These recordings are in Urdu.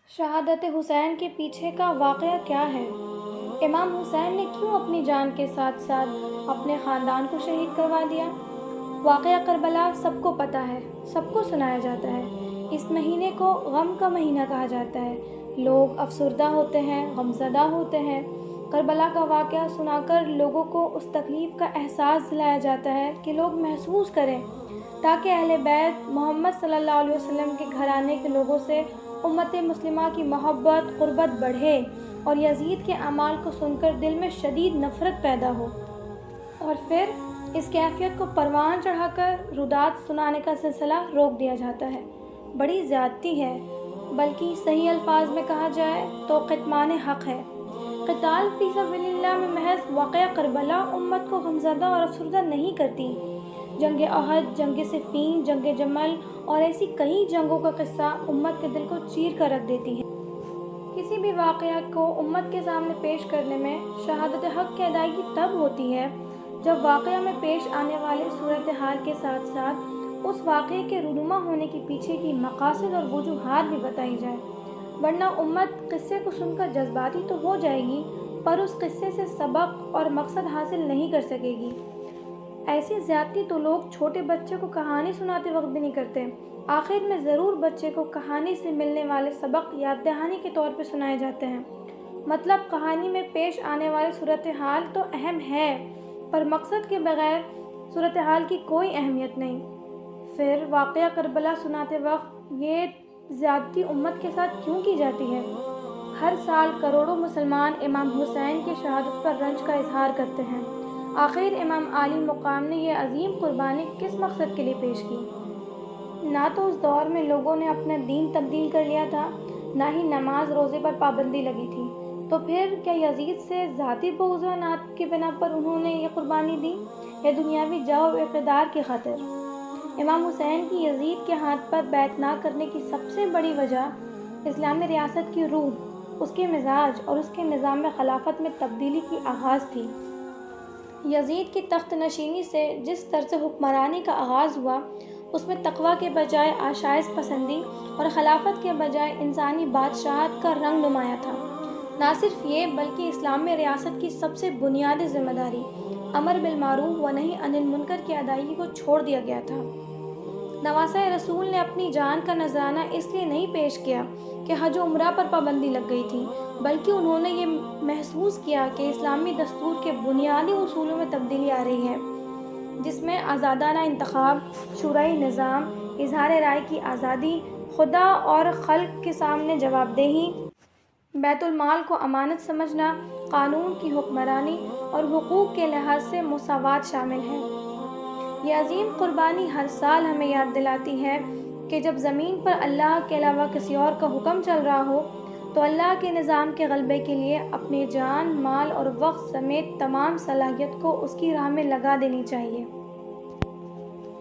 شہادت حسین کے پیچھے کا واقعہ کیا ہے؟ امام حسین نے کیوں اپنی جان کے ساتھ ساتھ اپنے خاندان کو شہید کروا دیا؟ واقعہ کربلا سب کو پتہ ہے، سب کو سنایا جاتا ہے۔ اس مہینے کو غم کا مہینہ کہا جاتا ہے۔ لوگ افسردہ ہوتے ہیں، غمزدہ ہوتے ہیں۔ کربلا کا واقعہ سنا کر لوگوں کو اس تکلیف کا احساس دلایا جاتا ہے کہ لوگ محسوس کریں، تاکہ اہل بیت محمد صلی اللہ علیہ وسلم کے گھرانے کے لوگوں سے امت مسلمہ کی محبت قربت بڑھے اور یزید کے اعمال کو سن کر دل میں شدید نفرت پیدا ہو، اور پھر اس کیفیت کو پروان چڑھا کر رودات سنانے کا سلسلہ روک دیا جاتا ہے۔ بڑی زیادتی ہے، بلکہ صحیح الفاظ میں کہا جائے تو کتمان حق ہے۔ قتال فی سبیل اللہ میں محض واقعہ کربلا امت کو غمزدہ اور افسردہ نہیں کرتی۔ جنگ احد، جنگ صفین، جنگ جمل اور ایسی کئی جنگوں کا قصہ امت کے دل کو چیر کر رکھ دیتی ہے۔ کسی بھی واقعہ کو امت کے سامنے پیش کرنے میں شہادت حق کی ادائیگی تب ہوتی ہے جب واقعہ میں پیش آنے والے صورتحال کے ساتھ ساتھ اس واقعے کے رونما ہونے کے پیچھے کی مقاصد اور وجوہات بھی بتائی جائے، ورنہ امت قصے کو سن کر جذباتی تو ہو جائے گی، پر اس قصے سے سبق اور مقصد حاصل نہیں کر سکے گی۔ ایسی زیادتی تو لوگ چھوٹے بچے کو کہانی سناتے وقت بھی نہیں کرتے۔ آخر میں ضرور بچے کو کہانی سے ملنے والے سبق یاد دہانی کے طور پہ سنائے جاتے ہیں۔ مطلب کہانی میں پیش آنے والے صورتحال تو اہم ہے، پر مقصد کے بغیر صورتحال کی کوئی اہمیت نہیں۔ پھر واقعہ کربلا سناتے وقت یہ زیادتی امت کے ساتھ کیوں کی جاتی ہے؟ ہر سال کروڑوں مسلمان امام حسین کی شہادت پر رنج کا اظہار کرتے ہیں۔ آخر امام عالی مقام نے یہ عظیم قربانی کس مقصد کے لیے پیش کی؟ نہ تو اس دور میں لوگوں نے اپنا دین تبدیل کر لیا تھا، نہ ہی نماز روزے پر پابندی لگی تھی، تو پھر کیا یزید سے ذاتی بغض و عناد کی بنا پر انہوں نے یہ قربانی دی، یا دنیاوی جاہ و اقتدار کی خاطر؟ امام حسین کی یزید کے ہاتھ پر بیعت نہ کرنے کی سب سے بڑی وجہ اسلامی ریاست کی روح، اس کے مزاج اور اس کے نظام خلافت میں تبدیلی کی آغاز تھی۔ یزید کی تخت نشینی سے جس طرز حکمرانی کا آغاز ہوا، اس میں تقویٰ کے بجائے عشائش پسندی اور خلافت کے بجائے انسانی بادشاہت کا رنگ نمایاں تھا۔ نہ صرف یہ بلکہ اسلامی ریاست کی سب سے بنیادی ذمہ داری امر بالمعروف و نہی عن المنکر کی ادائیگی کو چھوڑ دیا گیا تھا۔ نواسۂ رسول نے اپنی جان کا نذرانہ اس لیے نہیں پیش کیا کہ حج و عمرہ پر پابندی لگ گئی تھی، بلکہ انہوں نے یہ محسوس کیا کہ اسلامی دستور کے بنیادی اصولوں میں تبدیلی آ رہی ہے، جس میں آزادانہ انتخاب، شورائی نظام، اظہار رائے کی آزادی، خدا اور خلق کے سامنے جواب دہی، بیت المال کو امانت سمجھنا، قانون کی حکمرانی اور حقوق کے لحاظ سے مساوات شامل ہے۔ یہ عظیم قربانی ہر سال ہمیں یاد دلاتی ہے کہ جب زمین پر اللہ کے علاوہ کسی اور کا حکم چل رہا ہو تو اللہ کے نظام کے غلبے کے لیے اپنی جان، مال اور وقت سمیت تمام صلاحیت کو اس کی راہ میں لگا دینی چاہیے۔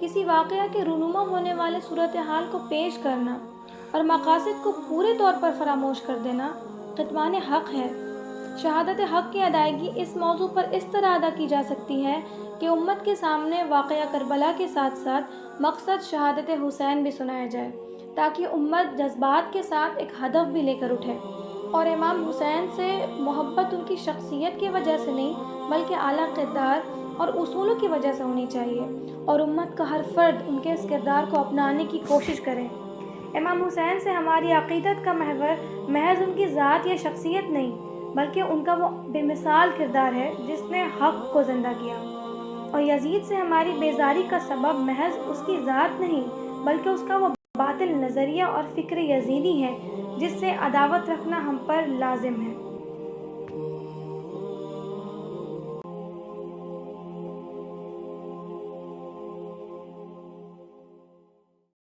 کسی واقعہ کے رونما ہونے والے صورتحال کو پیش کرنا اور مقاصد کو پورے طور پر فراموش کر دینا کتمان حق ہے۔ شہادت حق کی ادائیگی اس موضوع پر اس طرح ادا کی جا سکتی ہے کہ امت کے سامنے واقعہ کربلا کے ساتھ ساتھ مقصد شہادت حسین بھی سنایا جائے، تاکہ امت جذبات کے ساتھ ایک ہدف بھی لے کر اٹھے، اور امام حسین سے محبت ان کی شخصیت کی وجہ سے نہیں بلکہ اعلیٰ کردار اور اصولوں کی وجہ سے ہونی چاہیے، اور امت کا ہر فرد ان کے اس کردار کو اپنانے کی کوشش کرے۔ امام حسین سے ہماری عقیدت کا محور محض ان کی ذات یا شخصیت نہیں، بلکہ ان کا وہ بے مثال کردار ہے جس نے حق کو زندہ کیا، اور یزید سے ہماری بیزاری کا سبب محض اس کی ذات نہیں بلکہ اس کا وہ باطل نظریہ اور فکر یزیدی ہے جس سے عداوت رکھنا ہم پر لازم ہے۔